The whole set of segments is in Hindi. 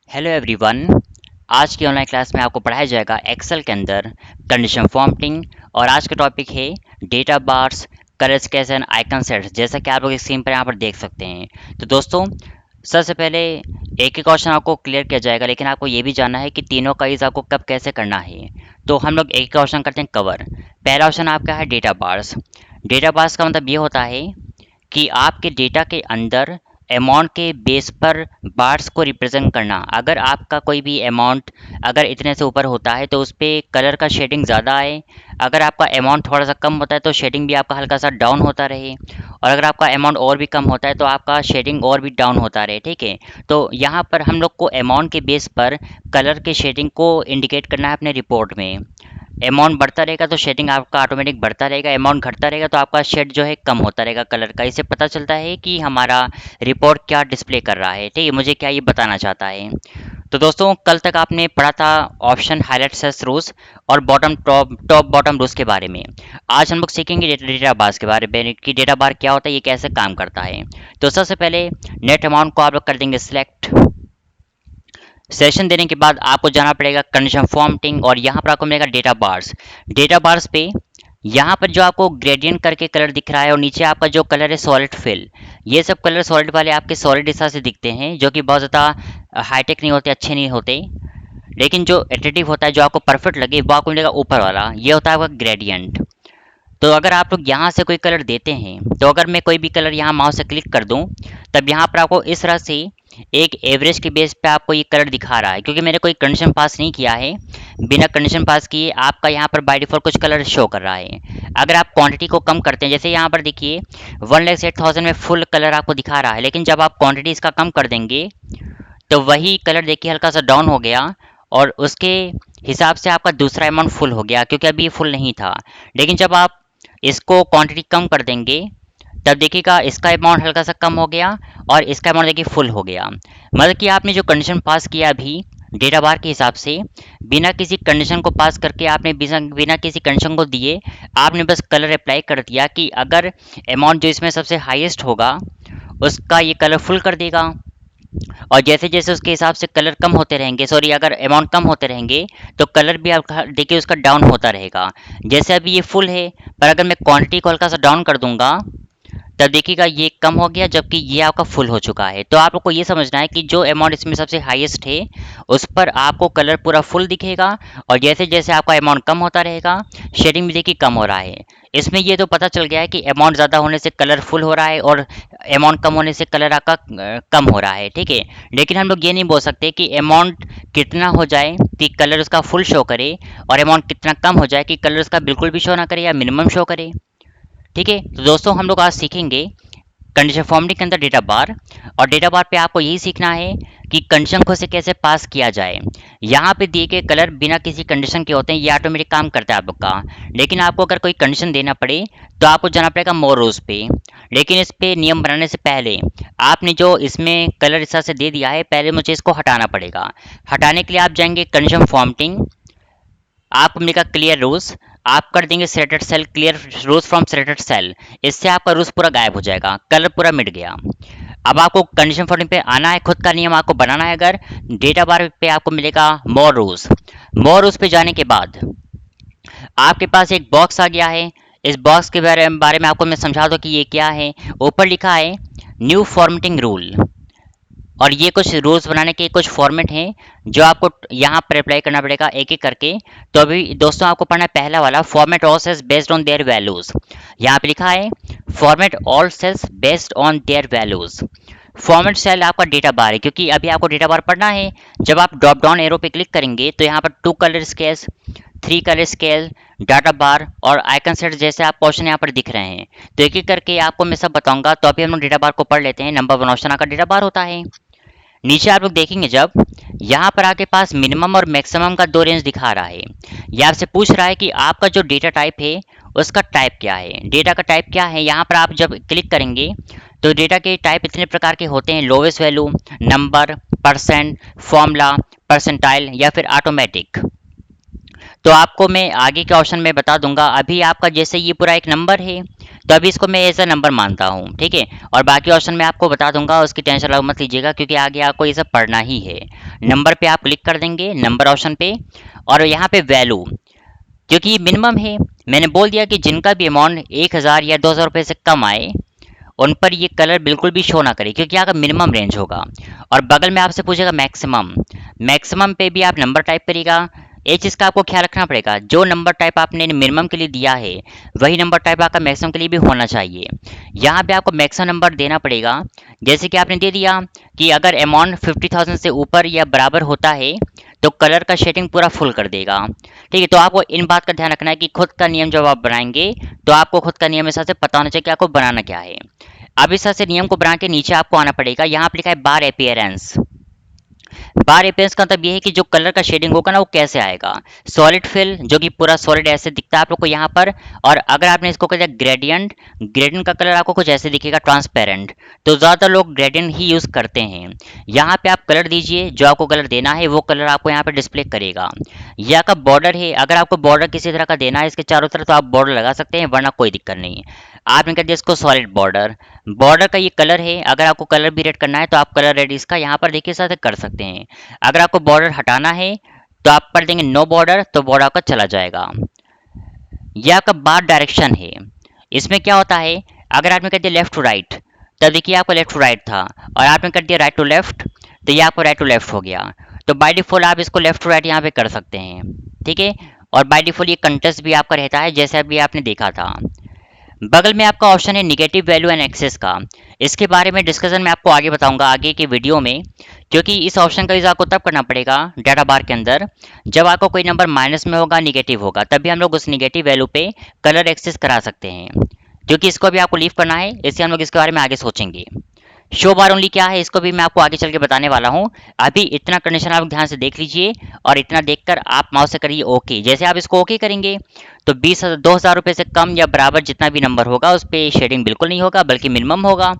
Hello everyone. आज की ऑनलाइन क्लास में आपको पढ़ाया जाएगा एक्सेल के अंदर कंडीशन फॉर्मेटिंग। और आज का टॉपिक है data bars, colour sketch and icon sets, जैसा कि आप लोग स्क्रीन पर यहाँ पर देख सकते हैं। तो दोस्तों, सबसे पहले एक ही क्वेश्चन आपको क्लियर किया जाएगा, लेकिन आपको ये भी जानना है कि तीनों का यूज़ आपको कब कैसे करना है। तो हम लोग एक क्वेश्चन करते हैं कवर। पहला ऑप्शन आपका है डेटा बार्स। डेटा बार्स का मतलब ये होता है कि आपके डेटा के अंदर अमाउंट के बेस पर बार्स को रिप्रेजेंट करना। अगर आपका कोई भी अमाउंट अगर इतने से ऊपर होता है तो उस पर कलर का शेडिंग ज़्यादा आए। अगर आपका अमाउंट थोड़ा सा कम होता है तो शेडिंग भी आपका हल्का सा डाउन होता रहे। और अगर आपका अमाउंट और भी कम होता है तो आपका शेडिंग और भी डाउन होता रहे। ठीक है, तो यहाँ पर हम लोग को अमाउंट के बेस पर कलर के शेडिंग को इंडिकेट करना है अपने रिपोर्ट में। अमाउंट बढ़ता रहेगा तो शेडिंग आपका ऑटोमेटिक बढ़ता रहेगा, अमाउंट घटता रहेगा तो आपका शेड जो है कम होता रहेगा कलर का। इससे पता चलता है कि हमारा रिपोर्ट क्या डिस्प्ले कर रहा है। ठीक है, मुझे क्या ये बताना चाहता है। तो दोस्तों, कल तक आपने पढ़ा था ऑप्शन हाईलाइट सेल्स रूल्स और बॉटम टॉप बॉटम रूल्स के बारे में। आज हम लोग सीखेंगे डेटा बार्स के बारे में कि डेटा बार क्या होता है, ये कैसे काम करता है। तो सबसे पहले नेट अमाउंट को आप लोग कर देंगे सिलेक्ट। सेशन देने के बाद आपको जाना पड़ेगा कंडीशन फॉर्मेटिंग और यहाँ पर आपको मिलेगा डेटा बार्स। डेटा बार्स पे यहाँ पर जो आपको ग्रेडियंट करके कलर दिख रहा है और नीचे आपका जो कलर है सॉलिड फिल, ये सब कलर सॉलिड वाले आपके सॉलिड हिसाब से दिखते हैं, जो कि बहुत ज़्यादा हाईटेक नहीं होते, अच्छे नहीं होते। लेकिन जो एट्रेटिव होता है, जो आपको परफेक्ट लगे, वो आपको मिलेगा ऊपर वाला, ये होता है आपका ग्रेडियंट। तो अगर आप लोग यहाँ से कोई कलर देते हैं तो अगर मैं कोई भी कलर यहाँ माउस से क्लिक कर दूँ, तब यहाँ पर आपको इस तरह से एक एवरेज के बेस पे आपको ये कलर दिखा रहा है, क्योंकि मैंने कोई कंडीशन पास नहीं किया है। बिना कंडीशन पास किए आपका यहाँ पर बाय डिफॉल्ट कुछ कलर शो कर रहा है। अगर आप क्वांटिटी को कम करते हैं, जैसे यहाँ पर देखिए 1,08,000 में फुल कलर आपको दिखा रहा है, लेकिन जब आप क्वांटिटी इसका कम कर देंगे तो वही कलर देखिए हल्का सा डाउन हो गया और उसके हिसाब से आपका दूसरा अमाउंट फुल हो गया, क्योंकि अभी ये फुल नहीं था। लेकिन जब आप इसको क्वांटिटी कम कर देंगे तब देखिएगा इसका अमाउंट हल्का सा कम हो गया और इसका अमाउंट देखिए फुल हो गया। मतलब कि आपने जो कंडीशन पास किया अभी डेटा बार के हिसाब से, बिना किसी कंडीशन को पास करके आपने बिना किसी कंडीशन को दिए आपने बस कलर अप्लाई कर दिया कि अगर अमाउंट जो इसमें सबसे हाईएस्ट होगा उसका ये कलर फुल कर देगा। और जैसे जैसे उसके हिसाब से कलर कम होते रहेंगे, सॉरी, अगर अमाउंट कम होते रहेंगे तो कलर भी आपका देखिए उसका डाउन होता रहेगा। जैसे अभी ये फुल है, पर अगर मैं क्वांटिटी को हल्का सा डाउन कर दूंगा तब देखिएगा ये कम हो गया, जबकि ये आपका फुल हो चुका है। तो आप लोग को ये समझना है कि जो अमाउंट इसमें सबसे हाईएस्ट है उस पर आपको कलर पूरा फुल दिखेगा, और जैसे जैसे आपका अमाउंट कम होता रहेगा शेडिंग भी देखिए कम हो रहा है। इसमें ये तो पता चल गया है कि अमाउंट ज़्यादा होने से कलर फुल हो रहा है और अमाउंट कम होने से कलर आपका कम हो रहा है। ठीक है, लेकिन हम लोग ये नहीं बोल सकते कि अमाउंट कितना हो जाए कि कलर उसका फुल शो करे और अमाउंट कितना कम हो जाए कि कलर उसका बिल्कुल भी शो ना करे या मिनिमम शो करे। ठीक है, तो दोस्तों हम लोग आज सीखेंगे कंडीशन फॉर्मेटिंग के अंदर डेटा बार। और डेटा बार पे आपको यही सीखना है कि कंडीशन को से कैसे पास किया जाए। यहाँ पे दिए गए कलर बिना किसी कंडीशन के होते हैं, ये ऑटोमेटिक काम करता है आप लोग का। लेकिन आपको अगर कोई कंडीशन देना पड़े तो आपको जाना पड़ेगा मोर रूल्स पे। लेकिन इस पे नियम बनाने से पहले आपने जो इसमें कलर इस तरह से दे दिया है, पहले मुझे इसको हटाना पड़ेगा। हटाने के लिए आप जाएंगे कंडीशन फॉर्मेटिंग, आपको मिलेगा क्लियर रूल्स, आप कर देंगे selected cell, clear rules from selected cell. इससे आपका रूल्स पूरा गायब हो जाएगा, कलर पूरा मिट गया। अब आपको कंडीशन फॉर्मेटिंग पे आना है, खुद का नियम आपको बनाना है। अगर डेटा बार पे आपको मिलेगा मोर रूल्स। मोर रूल्स पे जाने के बाद आपके पास एक बॉक्स आ गया है। इस बॉक्स के बारे में आपको मैं समझा दूं कि ये क्या है। ऊपर लिखा है न्यू फॉर्मेटिंग रूल, और ये कुछ रूल्स बनाने के कुछ फॉर्मेट हैं जो आपको यहाँ पर अप्लाई करना पड़ेगा एक एक करके। तो अभी दोस्तों आपको पढ़ना है पहला वाला, format all cells based on their values. यहाँ पे लिखा है format all cells based on their values. Format cell आपका डेटा बार है, क्योंकि अभी आपको डेटा बार पढ़ना है। जब आप ड्रॉप डाउन एरो पे क्लिक करेंगे तो यहाँ पर 2 colour scales, 3 colour scale, data bar और आइकन सेट जैसे आप ऑप्शन यहाँ पर दिख रहे हैं। तो एक एक करके आपको मैं सब बताऊंगा। तो अभी हम लोग डेटा बार को पढ़ लेते हैं। नंबर 1 ऑप्शन आपका डेटा बार होता है। नीचे आप लोग देखेंगे जब यहाँ पर आपके पास मिनिमम और मैक्सिमम का 2 रेंज दिखा रहा है। ये आपसे पूछ रहा है कि आपका जो डेटा टाइप है उसका टाइप क्या है, डेटा का टाइप क्या है। यहाँ पर आप जब क्लिक करेंगे तो डेटा के टाइप इतने प्रकार के होते हैं, lowest value, number, percent, formula, percentile या फिर ऑटोमेटिक। तो आपको मैं आगे के ऑप्शन में बता दूंगा। अभी आपका जैसे ये पूरा एक नंबर है, तो अभी इसको मैं एज अ नंबर मानता हूँ, ठीक है। और बाकी ऑप्शन में आपको बता दूंगा, उसकी टेंशन अलग मत लीजिएगा, क्योंकि आगे आपको ये सब पढ़ना ही है। नंबर पे आप क्लिक कर देंगे, नंबर ऑप्शन पे, और यहाँ पे वैल्यू, क्योंकि ये मिनिमम है, मैंने बोल दिया कि जिनका भी अमाउंट 1000 या 2000 रुपये से कम आए उन पर ये कलर बिल्कुल भी शो ना करे, क्योंकि यहाँ का मिनिमम रेंज होगा। और बगल में आपसे पूछेगा मैक्सिमम, मैक्सिमम पे भी आप नंबर टाइप करिएगा। एक चीज़ का आपको ख्याल रखना पड़ेगा, जो नंबर टाइप आपने मिनिमम के लिए दिया है वही नंबर टाइप आपका मैक्सिमम के लिए भी होना चाहिए। यहाँ पे आपको मैक्सिमम नंबर देना पड़ेगा। जैसे कि आपने दे दिया कि अगर अमाउंट 50,000 से ऊपर या बराबर होता है तो कलर का शेडिंग पूरा फुल कर देगा, ठीक है। तो आपको इन बात का ध्यान रखना है कि खुद का नियम जब आप बनाएंगे तो आपको खुद का नियम हिसाब से पता होना चाहिए कि आपको बनाना क्या है। अब इस तरह से नियम को बना के नीचे आपको आना पड़ेगा। यहाँ पे लिखा है बार अपीयरेंस। बार अपीयरेंस का मतलब ये है कि जो कलर का शेडिंग होगा ना वो कैसे आएगा। सॉलिड फिल, जो कि पूरा सॉलिड ऐसे दिखता है आप लोग को यहाँ पर। और अगर आपने इसको कह दिया ग्रेडियंट, ग्रेडियंट का कलर आपको कुछ ऐसे दिखेगा, ट्रांसपेरेंट। तो ज़्यादातर लोग ग्रेडियंट ही यूज़ करते हैं। यहाँ पे आप कलर दीजिए, जो आपको कलर देना है वो कलर आपको यहाँ पे डिस्प्ले करेगा। यहाँ का बॉर्डर है, अगर आपको बॉर्डर किसी तरह का देना है इसके चारों तरफ तो आप बॉर्डर लगा सकते हैं, वरना कोई दिक्कत नहीं। आपने कर दिया इसको सॉलिड बॉर्डर। बॉर्डर का ये कलर है, अगर आपको कलर भी रेड करना है तो आप कलर रेड इसका यहाँ पर देखिए साथ कर सकते हैं। अगर आपको बॉर्डर हटाना है तो आप कर देंगे नो बॉर्डर, तो बॉर्डर आपका चला जाएगा। यह आपका बार डायरेक्शन है। इसमें क्या होता है, अगर आपने कर दिया लेफ्ट टू राइट तब देखिए आपको लेफ्ट टू राइट था, और आपने कर दिया राइट टू लेफ्ट तो ये आपको राइट टू लेफ्ट हो गया। तो बाय डिफॉल्ट आप इसको लेफ्ट टू राइट यहाँ पे कर सकते हैं, ठीक है। और बाय डिफॉल्ट ये कंटेस्ट भी आपका रहता है जैसे अभी आपने देखा था। बगल में आपका ऑप्शन है निगेटिव वैल्यू एंड एक्सेस का। इसके बारे में डिस्कशन मैं आपको आगे बताऊंगा आगे के वीडियो में, क्योंकि इस ऑप्शन का यूज़ आपको तब करना पड़ेगा डाटा बार के अंदर जब आपको कोई नंबर माइनस में होगा, निगेटिव होगा, तभी हम लोग उस निगेटिव वैल्यू पे कलर एक्सेस करा सकते हैं। क्योंकि इसको भी आपको लीव करना है, इसलिए हम लोग इसके बारे में आगे सोचेंगे। शो बार ओनली क्या है इसको भी मैं आपको आगे चल के बताने वाला हूँ। अभी इतना कंडीशन आप ध्यान से देख लीजिए, और इतना देखकर आप माउस से करिए ओके। जैसे आप इसको ओके करेंगे तो 20,000 रुपये से कम या बराबर जितना भी नंबर होगा उस पर शेडिंग बिल्कुल नहीं होगा, बल्कि मिनिमम होगा।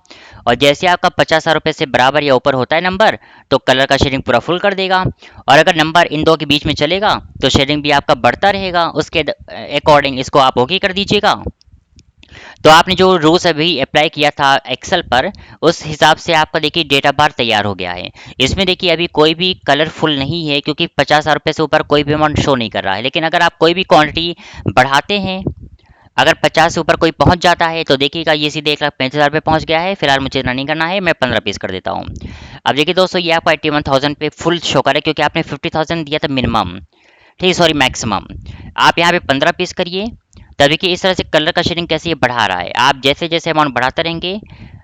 और जैसे आपका 50,000 रुपये से बराबर या ऊपर होता है नंबर, तो कलर का शेडिंग पूरा फुल कर देगा। और अगर नंबर इन दो के बीच में चलेगा तो शेडिंग भी आपका बढ़ता रहेगा, उसके अकॉर्डिंग इसको आप ओके कर दीजिएगा। तो आपने जो रूल्स अभी अप्लाई किया था एक्सेल पर, उस हिसाब से आपका देखिए डेटा बार तैयार हो गया है। इसमें देखिए अभी कोई भी कलरफुल नहीं है, क्योंकि 50,000 रुपये से ऊपर कोई भी अमाउंट शो नहीं कर रहा है। लेकिन अगर आप कोई भी क्वांटिटी बढ़ाते हैं, अगर 50 से ऊपर कोई पहुंच जाता है तो देखिएगा ये सीधे 1,35,000 रुपये पहुंच गया है। फिलहाल मुझे इतना नहीं करना है, मैं 15 पीस कर देता हूँ। अब देखिए दोस्तों, ये आपका 81,000 पे फुल शो करे, क्योंकि आपने 50,000 दिया था मिनिमम, ठीक है, सॉरी मैक्सिमम। आप यहाँ पे 15 पीस करिए, तब देखिए इस तरह से कलर का शेडिंग कैसे ये बढ़ा रहा है। आप जैसे जैसे अमाउंट बढ़ाते रहेंगे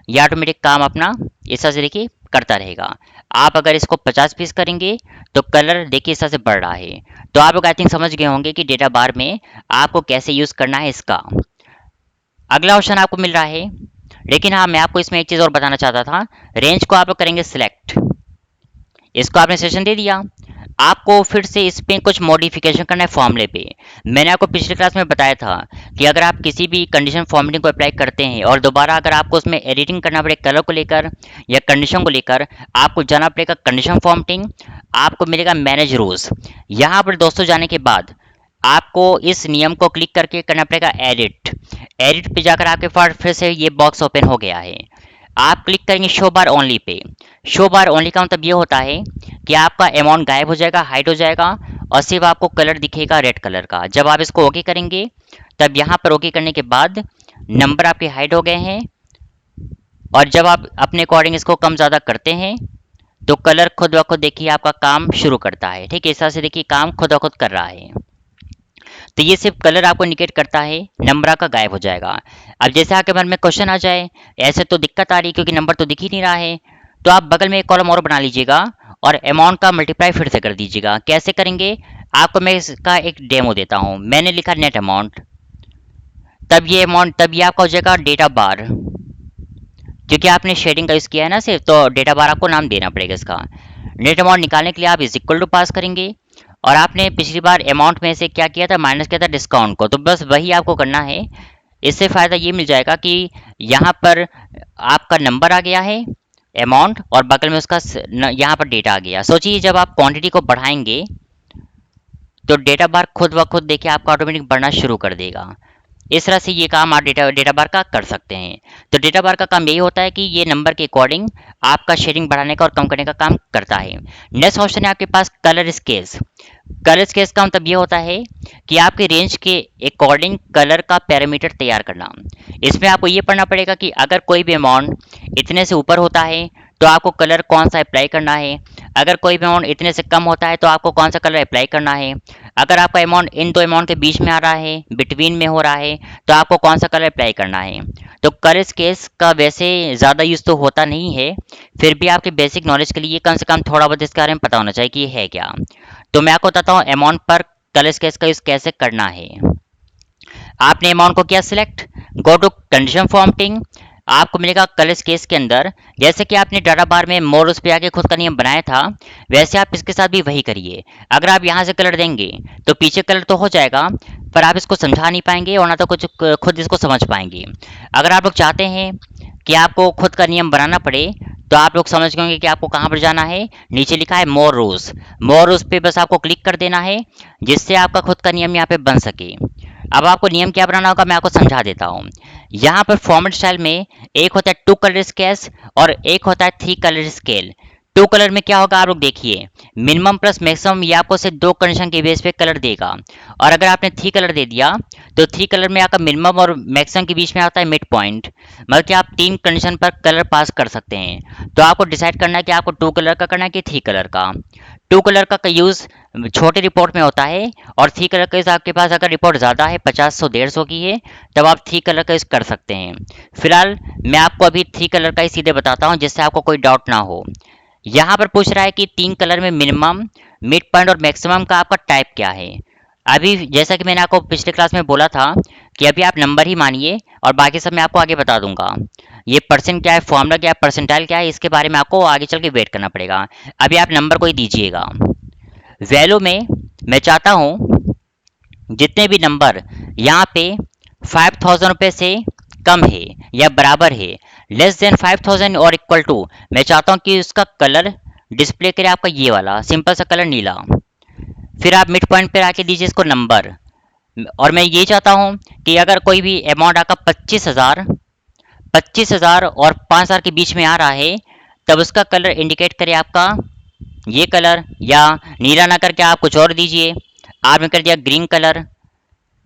ये ऑटोमेटिक काम अपना इस तरह से देखिए करता रहेगा। आप अगर इसको 50 पीस करेंगे तो कलर देखिए इस तरह से बढ़ रहा है। तो आप लोग आई थिंक समझ गए होंगे कि डेटा बार में आपको कैसे यूज़ करना है इसका। अगला ऑप्शन आपको मिल रहा है, लेकिन हाँ मैं आपको इसमें एक चीज़ और बताना चाहता था। रेंज को आप लोग करेंगे सिलेक्ट, इसको आपने सेशन दे दिया, आपको फिर से इस पे कुछ मॉडिफिकेशन करना है फॉर्मूले पे। मैंने आपको पिछले क्लास में बताया था कि अगर आप किसी भी कंडीशन फॉर्मेटिंग को अप्लाई करते हैं और दोबारा अगर आपको उसमें एडिटिंग करना पड़े कलर को लेकर या कंडीशन को लेकर, आपको जाना पड़ेगा कंडीशन फॉर्मेटिंग, आपको मिलेगा मैनेज रूल्स। यहाँ पर दोस्तों जाने के बाद आपको इस नियम को क्लिक करके करना पड़ेगा एडिट। एडिट पे जाकर आपके पास फिर से ये बॉक्स ओपन हो गया है। आप क्लिक करेंगे शो बार ओनली पे। शो बार ओनली का मतलब ये होता है कि आपका अमाउंट गायब हो जाएगा, हाइड हो जाएगा, और सिर्फ आपको कलर दिखेगा रेड कलर का। जब आप इसको ओके करेंगे तब यहाँ पर ओके करने के बाद नंबर आपके हाइड हो गए हैं, और जब आप अपने अकॉर्डिंग इसको कम ज़्यादा करते हैं तो कलर खुद ब खुद देखिए आपका काम शुरू करता है, ठीक है। इस तरह से देखिए काम खुद ब खुद कर रहा है। तो ये सिर्फ कलर आपको इंडिकेट करता है, नंबर आपका गायब हो जाएगा। अब जैसे आपके मन में क्वेश्चन आ जाए ऐसे तो दिक्कत आ रही क्योंकि नंबर तो दिख ही नहीं रहा है, तो आप बगल में एक कॉलम और बना लीजिएगा और अमाउंट का मल्टीप्लाई फिर से कर दीजिएगा। कैसे करेंगे आपको मैं इसका एक डेमो देता हूँ। मैंने लिखा नेट अमाउंट, तब ये आपका हो जाएगा डेटा बार, क्योंकि आपने शेडिंग का यूज़ किया है ना सिर्फ, तो डेटा बार आपको नाम देना पड़ेगा इसका। नेट अमाउंट निकालने के लिए आप इज इक्वल टू पास करेंगे, और आपने पिछली बार अमाउंट में से क्या किया था, माइनस किया था डिस्काउंट को, तो बस वही आपको करना है। इससे फ़ायदा ये मिल जाएगा कि यहाँ पर आपका नंबर आ गया है अमाउंट, और बगल में उसका यहाँ पर डेटा आ गया। सोचिए जब आप क्वांटिटी को बढ़ाएंगे तो डेटा बार खुद ब खुद देखिए आपका ऑटोमेटिक बढ़ना शुरू कर देगा। इस तरह से ये काम आप डेटा डेटा बार का कर सकते हैं। तो डेटा बार का काम यही होता है कि ये नंबर के अकॉर्डिंग आपका शेडिंग बढ़ाने का और कम करने का काम करता है। नेक्स्ट ऑप्शन है आपके पास कलर स्केल्स। कलर स्केल्स का मतलब ये होता है कि आपके रेंज के अकॉर्डिंग कलर का पैरामीटर तैयार करना। इसमें आपको ये पढ़ना पड़ेगा कि अगर कोई भी अमाउंट इतने से ऊपर होता है तो आपको कलर कौन सा अप्लाई करना है, अगर कोई भी अमाउंट इतने से कम होता है तो आपको कौन सा कलर अप्लाई करना है, अगर आपका अमाउंट इन दो अमाउंट के बीच में आ रहा है, बिटवीन में हो रहा है, तो आपको कौन सा कलर अप्लाई करना है। तो कलर स्केल्स का वैसे ज़्यादा यूज़ तो होता नहीं है, फिर भी आपके बेसिक नॉलेज के लिए कम से कम थोड़ा बहुत इसके बारे में पता होना चाहिए कि ये है क्या। तो मैं आपको बताता हूँ अमाउंट पर कलर स्केल्स का यूज़ कैसे करना है। आपने अमाउंट को किया select, go to condition formatting, आपको मिलेगा कलर स्केल्स के अंदर। जैसे कि आपने डाटा बार में मोर उस पे आके खुद का नियम बनाया था, वैसे आप इसके साथ भी वही करिए। अगर आप यहाँ से कलर देंगे तो पीछे कलर तो हो जाएगा, पर आप इसको समझा नहीं पाएंगे और ना तो कुछ खुद इसको समझ पाएंगे। अगर आप लोग चाहते हैं कि आपको खुद का नियम बनाना पड़े तो आप लोग समझ गए होंगे कि आपको कहाँ पर जाना है। नीचे लिखा है मोर रूल्स, मोर रूल्स पे बस आपको क्लिक कर देना है, जिससे आपका खुद का नियम यहाँ पे बन सके। अब आपको नियम क्या बनाना होगा मैं आपको समझा देता हूँ। यहाँ पर फॉर्मेट स्टाइल में एक होता है टू कलर स्केल्स और एक होता है three colour scale. Two colour में क्या होगा आप लोग देखिए, मिनिमम प्लस मैक्सिमम ये आपको सिर्फ दो कंडीशन के बेस पे कलर देगा। और अगर आपने थ्री कलर दे दिया तो थ्री कलर में आपका मिनिमम और मैक्सिमम के बीच में आता है मिड पॉइंट, मतलब कि आप तीन कंडीशन पर कलर पास कर सकते हैं। तो आपको डिसाइड करना है कि आपको टू कलर का करना है कि थ्री कलर का। टू कलर का यूज़ छोटे रिपोर्ट में होता है और थ्री कलर का यूज़ आपके पास अगर रिपोर्ट ज़्यादा है 50 100 150 की है तब आप थ्री कलर का यूज़ कर सकते हैं। फिलहाल मैं आपको अभी थ्री कलर का ही सीधे बताता हूँ जिससे आपको कोई डाउट ना हो। यहाँ पर पूछ रहा है कि तीन कलर में मिनिमम, मिड पॉइंट और मैक्सिमम का आपका टाइप क्या है। अभी जैसा कि मैंने आपको पिछले क्लास में बोला था कि अभी आप नंबर ही मानिए और बाकी सब मैं आपको आगे बता दूंगा। ये परसेंट क्या है, फॉर्मूला क्या है, परसेंटाइल क्या है, इसके बारे में आपको आगे चल के वेट करना पड़ेगा। अभी आप नंबर को ही दीजिएगा। वैल्यू में मैं चाहता हूँ जितने भी नंबर यहाँ पे 5000 रुपये से कम है या बराबर है, लेस देन 5000 और इक्वल टू, मैं चाहता हूँ कि उसका कलर डिस्प्ले करे आपका ये वाला सिंपल सा कलर नीला। फिर आप मिड पॉइंट पर आके दीजिए इसको नंबर। और मैं ये चाहता हूँ कि अगर कोई भी अमाउंट आपका 25,000 और 5,000 के बीच में आ रहा है तब उसका कलर इंडिकेट करे आपका ये कलर, या नीला ना करके आप कुछ और दीजिए। आपने कर दिया ग्रीन कलर,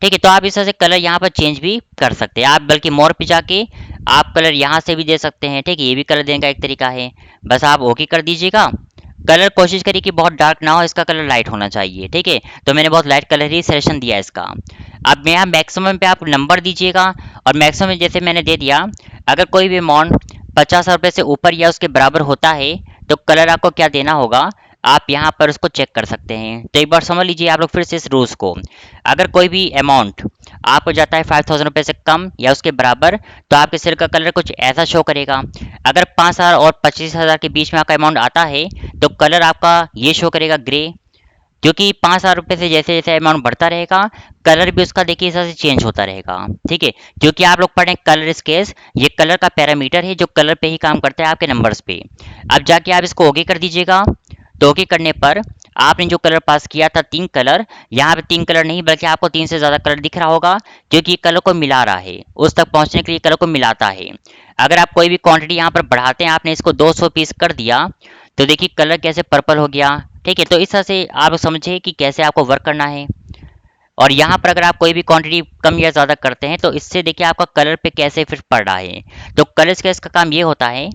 ठीक है। तो आप इस तरह से कलर यहाँ पर चेंज भी कर सकते हैं। आप बल्कि मोर पे जाके आप कलर यहाँ से भी दे सकते हैं, ठीक है। ये भी कलर देने का एक तरीका है। बस आप ओके कर दीजिएगा। कलर कोशिश करिए कि बहुत डार्क ना हो, इसका कलर लाइट होना चाहिए, ठीक है। तो मैंने बहुत लाइट कलर ही सिलेक्शन दिया है इसका। अब मैं यहाँ मैक्सिमम पे आप नंबर दीजिएगा और मैक्सिमम जैसे मैंने दे दिया, अगर कोई भी अमाउंट 50,000 रुपये से ऊपर या उसके बराबर होता है तो कलर आपको क्या देना होगा, आप यहाँ पर उसको चेक कर सकते हैं। तो एक बार समझ लीजिए आप लोग फिर से इस रूल्स को। अगर कोई भी अमाउंट आपको जाता है 5000 रुपये से कम या उसके बराबर तो आपके सिर का कलर कुछ ऐसा शो करेगा। अगर 5000 और 25,000 के बीच में आपका अमाउंट आता है तो कलर आपका ये शो करेगा ग्रे, क्योंकि 5,000 रुपये से जैसे जैसे अमाउंट बढ़ता रहेगा कलर भी उसका देखिए इस तरह से चेंज होता रहेगा, ठीक है। क्योंकि आप लोग पढ़ें कलर स्केल्स, ये कलर का पैरामीटर है जो कलर पे ही काम करता है आपके नंबर्स पे। अब जाके आप इसको ओके कर दीजिएगा। तो ओके करने पर आपने जो कलर पास किया था तीन कलर, यहाँ पे तीन कलर नहीं बल्कि आपको तीन से ज़्यादा कलर दिख रहा होगा, क्योंकि कलर को मिला रहा है, उस तक पहुँचने के लिए कलर को मिलाता है। अगर आप कोई भी क्वांटिटी यहाँ पर बढ़ाते हैं, आपने इसको 200 पीस कर दिया तो देखिए कलर कैसे पर्पल हो गया, ठीक है। तो इस तरह से आप समझिए कि कैसे आपको वर्क करना है। और यहाँ पर अगर आप कोई भी क्वांटिटी कम या ज़्यादा करते हैं तो इससे देखिए आपका कलर पे कैसे इफेक्ट पड़ रहा है। तो कलर स्केल्स का काम ये होता है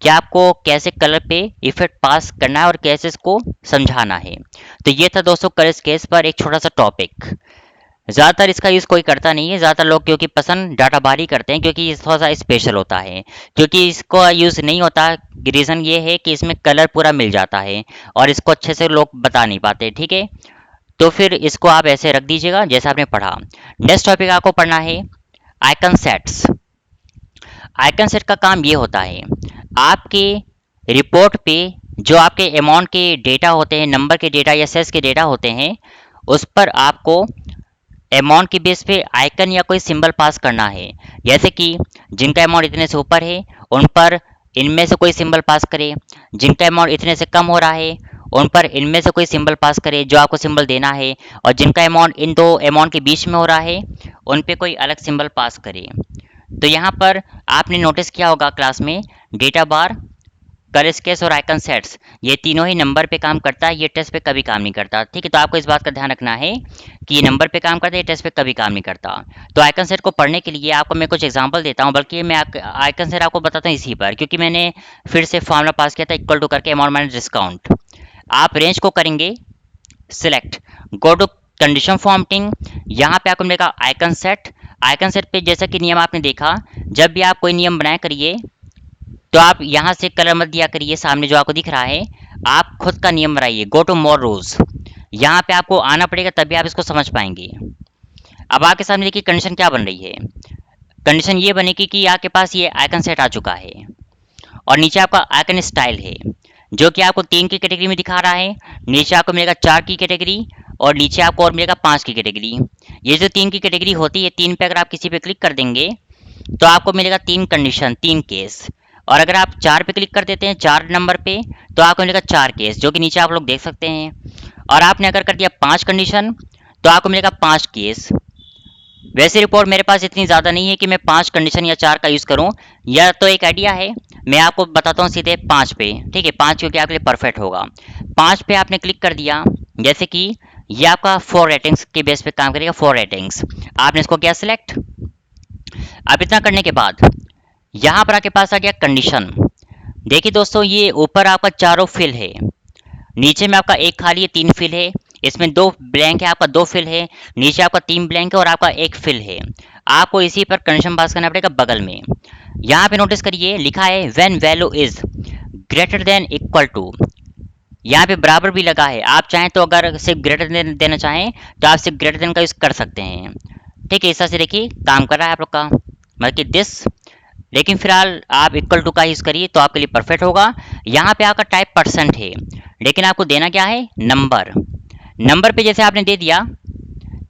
कि आपको कैसे कलर पे इफेक्ट पास करना है और कैसे इसको समझाना है। तो ये था दोस्तों कलर स्केल्स पर एक छोटा सा टॉपिक। ज़्यादातर इसका यूज़ कोई करता नहीं है, ज़्यादातर लोग क्योंकि पसंद डाटा बार ही करते हैं, क्योंकि ये थोड़ा सा स्पेशल होता है। क्योंकि इसको यूज़ नहीं होता, रीज़न ये है कि इसमें कलर पूरा मिल जाता है और इसको अच्छे से लोग बता नहीं पाते, ठीक है। तो फिर इसको आप ऐसे रख दीजिएगा जैसा आपने पढ़ा। नेक्स्ट टॉपिक आपको पढ़ना है आइकन सेट्स। आइकन सेट का काम ये होता है, आपके रिपोर्ट पे जो आपके अमाउंट के डेटा होते हैं, नंबर के डेटा या सेल्स के डेटा होते हैं, उस पर आपको अमाउंट के बेस पे आइकन या कोई सिंबल पास करना है। जैसे कि जिनका अमाउंट इतने से ऊपर है उन पर इनमें से कोई सिंबल पास करें, जिनका अमाउंट इतने से कम हो रहा है उन पर इनमें से कोई सिंबल पास करे जो आपको सिंबल देना है, और जिनका अमाउंट इन दो अमाउंट के बीच में हो रहा है उन पे कोई अलग सिंबल पास करे। तो यहाँ पर आपने नोटिस किया होगा क्लास में डेटा बार, कलर स्केच और आइकन सेट्स, ये तीनों ही नंबर पे काम करता है, ये टेस्ट पे कभी काम नहीं करता। ठीक है, तो आपको इस बात का ध्यान रखना है कि ये नंबर पे काम करता है, ये टेस्ट पे कभी काम नहीं करता। तो आइकन सेट को पढ़ने के लिए आपको मैं कुछ एग्जांपल देता हूँ, बल्कि मैं आइकन सेट आपको बताता हूँ इसी पर, क्योंकि मैंने फिर से फॉर्मूला पास किया था इक्वल टू करके अमाउंट माइनस डिस्काउंट। आप रेंज को करेंगे select, go to condition formatting, यहाँ पे आपको मिलेगा आइकन सेट। आइकन सेट पे जैसा कि नियम आपने देखा, जब भी आप कोई नियम बनाया करिए तो आप यहाँ से कलर मत दिया करिए, सामने जो आपको दिख रहा है आप खुद का नियम बनाइए। गो टू मोर रूल्स, यहाँ पे आपको आना पड़ेगा तभी आप इसको समझ पाएंगे। अब आपके सामने देखिए कंडीशन क्या बन रही है। कंडीशन ये बनेगी कि आपके पास ये आइकन सेट आ चुका है और नीचे आपका आइकन स्टाइल है जो कि आपको 3 की कैटेगरी में दिखा रहा है, नीचे आपको मिलेगा 4 की कैटेगरी और नीचे आपको और मिलेगा 5 की कैटेगरी। ये जो 3 की कैटेगरी होती है, 3 पे अगर आप किसी पे क्लिक कर देंगे तो आपको मिलेगा 3 कंडीशन, 3 केस। और अगर आप 4 पे क्लिक कर देते हैं, 4 नंबर पे, तो आपको मिलेगा 4 केस, जो कि नीचे आप लोग देख सकते हैं। और आपने अगर कर दिया 5 कंडीशन तो आपको मिलेगा 5 केस। वैसे रिपोर्ट मेरे पास इतनी ज़्यादा नहीं है कि मैं 5 कंडीशन या 4 का यूज़ करूं, यह तो एक आइडिया है। मैं आपको बताता हूँ सीधे 5 पे। ठीक है, 5 क्योंकि आपके लिए परफेक्ट होगा। 5 पे आपने क्लिक कर दिया, जैसे कि ये आपका 4 रेटिंग्स के बेस पे काम करेगा, 4 रेटिंग्स। आपने इसको किया सिलेक्ट। अब इतना करने के बाद यहाँ पर आपके पास आ गया कंडीशन। देखिए दोस्तों, ये ऊपर आपका चारों फिल है, नीचे में आपका एक खाली है, 3 फिल है, इसमें 2 ब्लैंक है, आपका 2 फिल है, नीचे आपका 3 ब्लैंक है और आपका 1 फिल है। आपको इसी पर कंडीशन पास करना पड़ेगा बगल में। यहाँ पे नोटिस करिए लिखा है when value is greater than equal to, यहाँ पे बराबर भी लगा है। आप चाहें तो अगर सिर्फ ग्रेटर देन देना चाहें तो आप सिर्फ ग्रेटर देन का यूज कर सकते हैं। ठीक है, इस तरह से देखिए काम कर रहा है आप लोग का, मतलब कि दिस। लेकिन फिलहाल आप इक्वल टू का यूज करिए तो आपके लिए परफेक्ट होगा। यहाँ पे आपका टाइप परसेंट है, लेकिन आपको देना क्या है, नंबर। नंबर पे जैसे आपने दे दिया,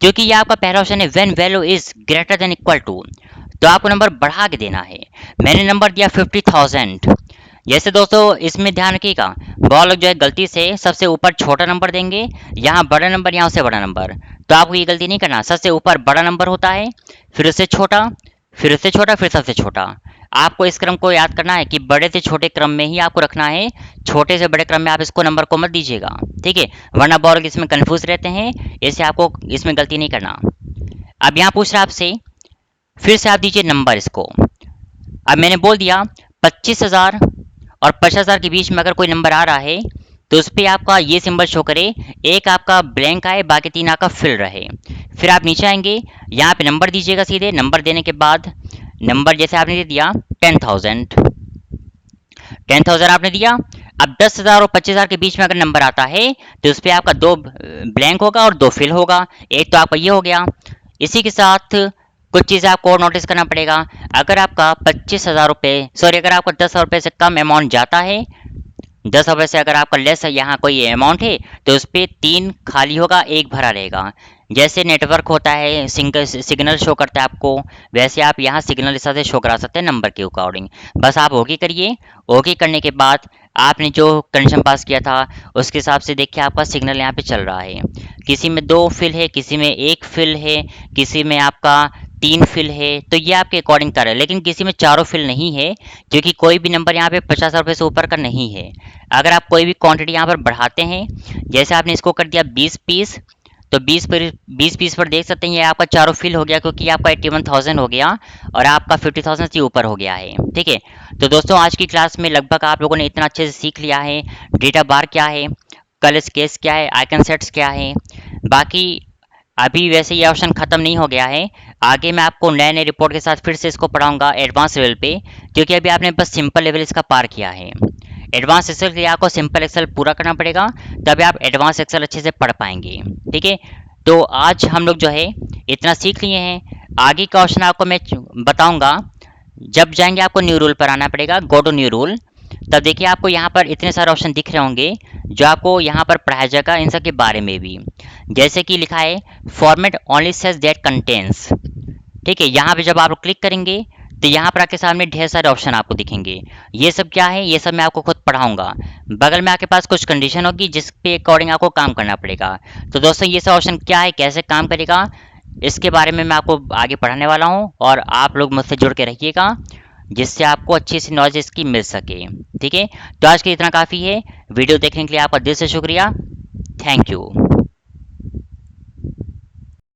क्योंकि ये आपका पहला ऑप्शन है when value is greater than equal to, तो आपको नंबर बढ़ा के देना है। मैंने नंबर दिया 50,000। जैसे दोस्तों इसमें ध्यान रखिएगा, बहुत लोग जो है गलती से सबसे ऊपर छोटा नंबर देंगे, यहाँ बड़ा नंबर, यहाँ से बड़ा नंबर। तो आपको ये गलती नहीं करना, सबसे ऊपर बड़ा नंबर होता है, फिर उससे छोटा, फिर उससे छोटा, फिर सबसे छोटा। आपको इस क्रम को याद करना है कि बड़े से छोटे क्रम में ही आपको रखना है, छोटे से बड़े क्रम में आप इसको नंबर को मत दीजिएगा। ठीक है, वरना बहुत लोग इसमें कंफ्यूज रहते हैं, इससे आपको इसमें गलती नहीं करना। अब यहाँ पूछ रहा है आपसे, फिर से आप दीजिए नंबर इसको। अब मैंने बोल दिया 25,000 और 50,000 के बीच में अगर कोई नंबर आ रहा है तो उस पर आपका ये सिंबल शो करे, एक आपका ब्लैंक आए, बाकी 3 आपका फिल रहे। फिर आप नीचे आएंगे, यहाँ पे नंबर दीजिएगा सीधे। नंबर देने के बाद नंबर जैसे आपने दे दिया 10,000, 10,000 आपने दिया। अब 10,000 और 25,000 के बीच में अगर नंबर आता है तो उस पर आपका 2 ब्लैंक होगा और 2 फिल होगा। एक तो आपका ये हो गया। इसी के साथ कुछ चीज़ें आपको और नोटिस करना पड़ेगा। अगर आपका 25,000 रुपये, सॉरी, अगर आपका 10,000 रुपये से कम अमाउंट जाता है, 10 रुपये से अगर आपका लेस है यहाँ कोई अमाउंट है, तो उस पर 3 खाली होगा, 1 भरा रहेगा। जैसे नेटवर्क होता है, सिग्नल शो करता है आपको, वैसे आप यहाँ सिग्नल इस तरह से शो करा सकते हैं नंबर के अकॉर्डिंग। बस आप ओके करिए। ओके करने के बाद आपने जो कंडीशन पास किया था उसके हिसाब से देखिए आपका सिग्नल यहाँ पे चल रहा है। किसी में 2 फिल है, किसी में 1 फिल है, किसी में आपका 3 फिल है, तो ये आपके अकॉर्डिंग कर रहा है। लेकिन किसी में चारों फिल नहीं है, क्योंकि कोई भी नंबर यहाँ पे 50,000 रुपये से ऊपर का नहीं है। अगर आप कोई भी क्वांटिटी यहाँ पर बढ़ाते हैं, जैसे आपने इसको कर दिया 20 पीस, तो 20 पीस पर देख सकते हैं ये आपका चारों फिल हो गया, क्योंकि आपका 81,000 हो गया और आपका 50,000 से ऊपर हो गया है। ठीक है, तो दोस्तों आज की क्लास में लगभग आप लोगों ने इतना अच्छे से सीख लिया है, डेटा बार क्या है, कलर स्केच क्या है, आइकन सेट्स क्या है। बाकी अभी वैसे ये ऑप्शन खत्म नहीं हो गया है, आगे मैं आपको नए नए रिपोर्ट के साथ फिर से इसको पढ़ाऊंगा एडवांस लेवल पे, क्योंकि अभी आपने बस सिंपल लेवल इसका पार किया है। एडवांस एक्सेल के लिए आपको सिंपल एक्सेल पूरा करना पड़ेगा, तभी आप एडवांस एक्सेल अच्छे से पढ़ पाएंगे। ठीक है, तो आज हम लोग जो है इतना सीख लिए हैं। आगे का ऑप्शन आपको मैं बताऊंगा, जब जाएंगे आपको न्यू रूल पर आना पड़ेगा, गो टू न्यू रूल। तब देखिए आपको यहाँ पर इतने सारे ऑप्शन दिख रहे होंगे जो आपको यहाँ पर पढ़ाया जाएगा इन सब के बारे में भी। जैसे कि लिखा है format only cells that contains. ठीक है, यहाँ पे जब आप क्लिक करेंगे तो यहाँ पर आपके सामने ढेर सारे ऑप्शन आपको दिखेंगे। ये सब क्या है, ये सब मैं आपको खुद पढ़ाऊंगा। बगल में आपके पास कुछ कंडीशन होगी जिसके अकॉर्डिंग आपको काम करना पड़ेगा। तो दोस्तों ये सब ऑप्शन क्या है, कैसे काम करेगा, इसके बारे में मैं आपको आगे पढ़ाने वाला हूँ, और आप लोग मुझसे जुड़ के रहिएगा जिससे आपको अच्छी सी नॉलेज इसकी मिल सके। ठीक है, तो आज के इतना काफ़ी है। वीडियो देखने के लिए आपका दिल से शुक्रिया। Thank you.